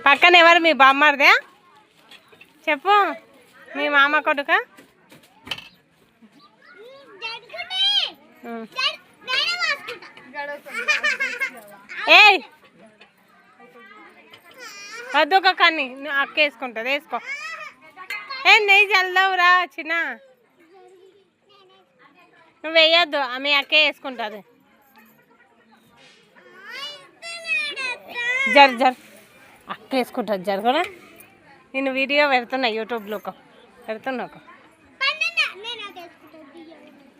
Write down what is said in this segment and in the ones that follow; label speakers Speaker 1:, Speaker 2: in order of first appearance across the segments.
Speaker 1: పక్కన ఎవరు మీ బామ్మర్దే చెప్పు మీ మామ కొడుక ఏయ్ వద్దు ఒక కానీ అక్క వేసుకుంటుంది వేసుకో ఏ నెయ్యి చల్లవురా చిన్న నువ్వు వేయొద్దు ఆమె అక్కే వేసుకుంటుంది జర్ జర్ అక్క వేసుకుంటుంది జర్ కూడా నేను వీడియో పెడుతున్నా యూట్యూబ్లో పెడుతున్నా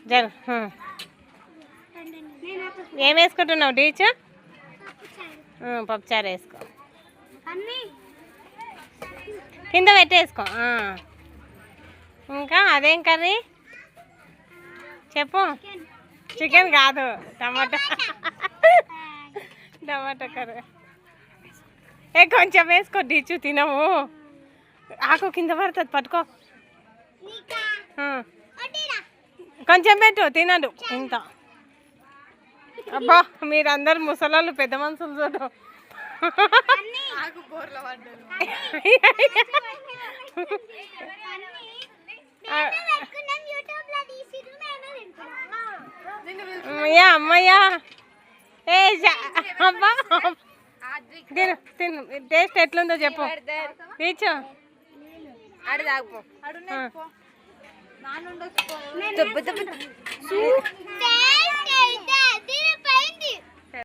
Speaker 1: జర్ ఏం వేసుకుంటున్నావు డీచ్ పప్పుచారు వేసుకో కింద పెట్టేసుకో ఇంకా అదేం కర్రీ చెప్పు చికెన్ కాదు టమాటా టమాటా కర్రీ కొంచెం వేసుకో డీచు తినము ఆకు కింద పడుతుంది పట్టుకో కొంచెం పెట్టు తినడు ఇంత అబ్బా మీరందరు ముసలాళ్ళు పెద్ద మనుషులు చూడు అమ్మయ్యా ఏ అబ్బా తిను తిను టేస్ట్ ఎట్లుందో చెప్పు తీర్చు